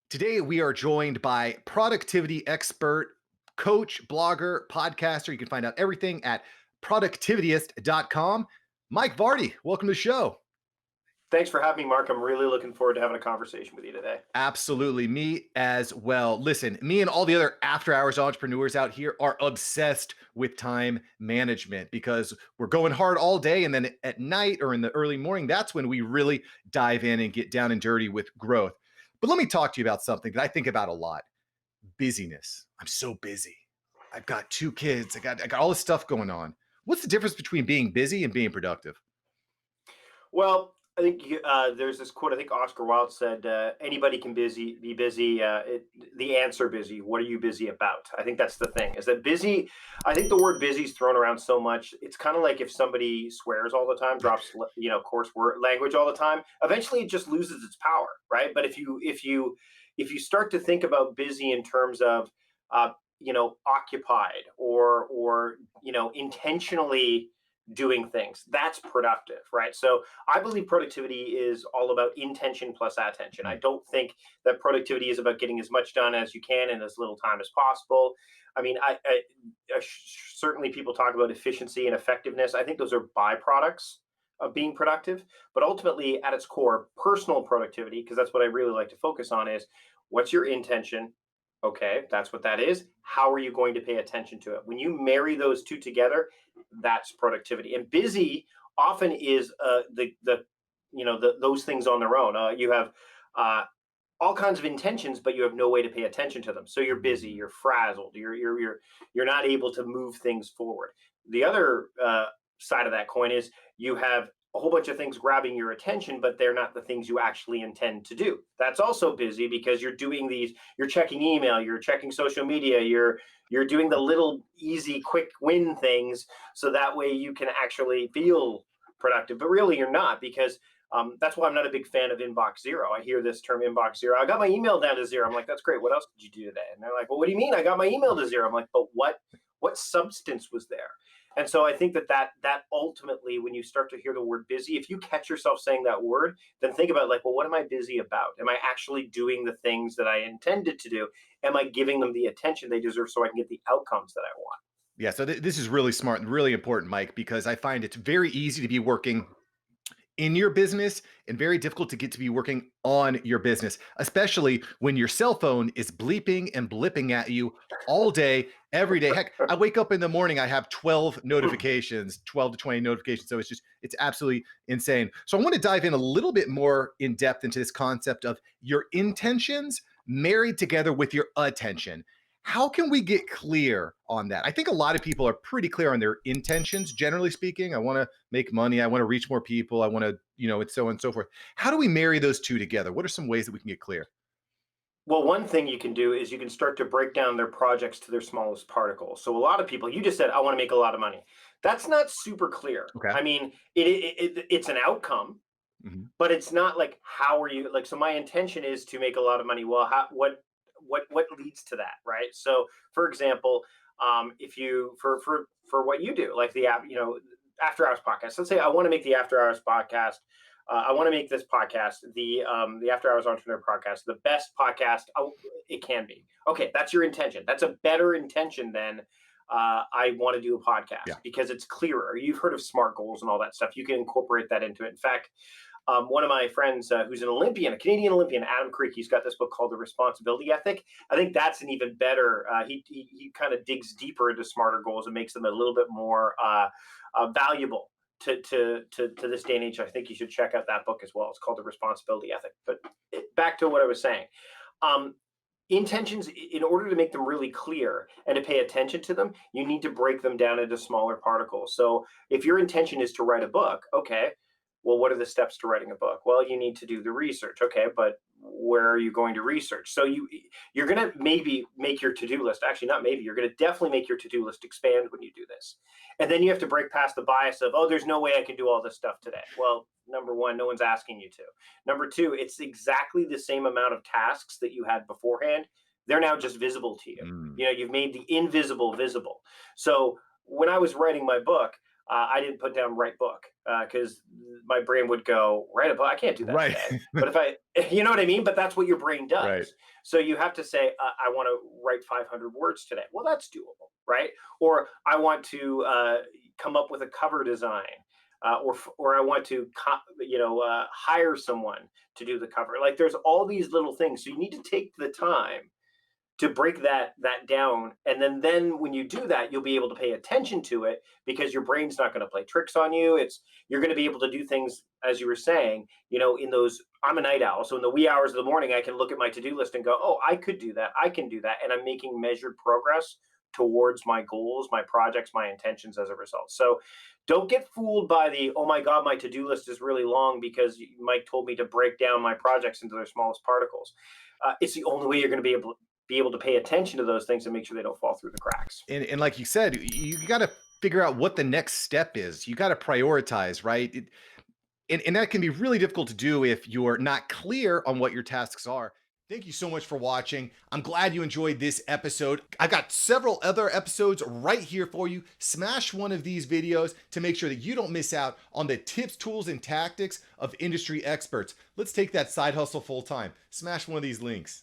Today, we are joined by productivity expert, coach, blogger, podcaster. You can find out everything at productivityist.com. Mike Vardy, welcome to the show. Thanks for having me, Mark. I'm really looking forward to having a conversation with you today. Absolutely. Me as well. Listen, me and all the other after hours entrepreneurs out here are obsessed with time management because we're going hard all day. And then at night or in the early morning, that's when we really dive in and get down and dirty with growth. But let me talk to you about something that I think about a lot: busyness. I'm so busy. I've got two kids. I got all this stuff going on. What's the difference between being busy and being productive? Well, I think there's this quote. I think Oscar Wilde said, "Anybody can be busy. The answer busy. What are you busy about?" I think that's the thing. Is that busy? I think the word busy is thrown around so much. It's kind of like if somebody swears all the time, drops coarse word language all the time. Eventually, it just loses its power, right? But if you start to think about busy in terms of occupied or intentionally doing things, that's productive, right? So I believe productivity is all about intention plus attention. I Mm. don't think that productivity is about getting as much done as you can in as little time as possible. I mean, certainly people talk about efficiency and effectiveness. I think those are byproducts of being productive, but ultimately at its core, personal productivity, because that's what I really like to focus on, is what's your intention. Okay, that's what that is. How are you going to pay attention to it? When you marry those two together, that's productivity. And busy often is those things on their own. You have uh, all kinds of intentions, but you have no way to pay attention to them. So you're busy, Mm. you're frazzled, you're not able to move things forward. The other side of that coin is you have a whole bunch of things grabbing your attention, but they're not the things you actually intend to do. That's also busy because you're doing these. You're checking email, you're checking social media, you're doing the little easy, quick win things, so that way you can actually feel productive. But really, you're not, because that's why I'm not a big fan of inbox zero. I hear this term inbox zero. I got my email down to zero. I'm like, that's great. What else did you do today? And they're like, well, what do you mean? I got my email to zero. I'm like, but what substance was there? And so I think that ultimately, when you start to hear the word busy, if you catch yourself saying that word, then think about, like, well, what am I busy about? Am I actually doing the things that I intended to do? Am I giving them the attention they deserve so I can get the outcomes that I want? Yeah, so this is really smart and really important, Mike, because I find it's very easy to be working in your business and very difficult to get to be working on your business, especially when your cell phone is bleeping and blipping at you all day, every day. Heck, I wake up in the morning, I have 12 notifications, 12 to 20 notifications. So it's absolutely insane. So I want to dive in a little bit more in depth into this concept of your intentions married together with your attention. How can we get clear on that? I think a lot of people are pretty clear on their intentions, generally speaking. I want to make money. I want to reach more people. I want to, it's so on and so forth. How do we marry those two together? What are some ways that we can get clear? Well, one thing you can do is you can start to break down their projects to their smallest particles. So a lot of people, you just said, I want to make a lot of money. That's not super clear. Okay. I mean, it's an outcome, Mhm. but it's not like, how are you, like, so my intention is to make a lot of money. Well, what leads to that, right? So for example, if you for what you do, like the after hours podcast, let's say I want to make the after hours podcast, I want to make this podcast, the After Hours Entrepreneur podcast, the best podcast it can be. Okay, that's your intention. That's a better intention than I want to do a Yeah. podcast, because it's clearer. You've heard of SMART goals and all that stuff. You can incorporate that into it. In fact, one of my friends who's an Olympian, a Canadian Olympian, Adam Creek, he's got this book called The Responsibility Ethic. I think that's an even better. He kind of digs deeper into smarter goals and makes them a little bit more valuable to this day and age. I think you should check out that book as well. It's called The Responsibility Ethic. But back to what I was saying. Um, Intentions, in order to make them really clear and to pay attention to them, you need to break them down into smaller particles. So if your intention is to write a book, okay, well, what are the steps to writing a book? Well, you need to do the research. Okay, but where are you going to research? So you're going to maybe make your to-do list, actually not maybe, you're going to definitely make your to-do list expand when you do this. And then you have to break past the bias of, oh, there's no way I can do all this stuff today. Well, number one, no one's asking you to. Number two, it's exactly the same amount of tasks that you had beforehand. They're now just visible to you. Mm. You've made the invisible visible. So when I was writing my book, I didn't put down write book because my brain would go write a book. I can't do that Right. today. But if I, you know what I mean? But that's what your brain Right. does. So you have to say, I want to write 500 words today. Well, that's doable, right? Or I want to come up with a cover design. Or I want to hire someone to do the cover. Like there's all these little things, so you need to take the time to break that down, and then when you do that, you'll be able to pay attention to it because your brain's not going to play tricks on you. It's You're going to be able to do things, as you were saying, in those. I'm a night owl, so in the wee hours of the morning I can look at my to-do list and go, oh, I could do that, I can do that, and I'm making measured progress towards my goals, my projects, my intentions as a result. So don't get fooled by the, oh my god, my to-do list is really long because Mike told me to break down my projects into their smallest particles. It's the only way you're going to be able to pay attention to those things and make sure they don't fall through the cracks. And like you said, you got to figure out what the next step is. You got to prioritize, right? And that can be really difficult to do if you're not clear on what your tasks are. Thank you so much for watching. I'm glad you enjoyed this episode. I've got several other episodes right here for you. Smash one of these videos to make sure that you don't miss out on the tips, tools, and tactics of industry experts. Let's take that side hustle full time. Smash one of these links.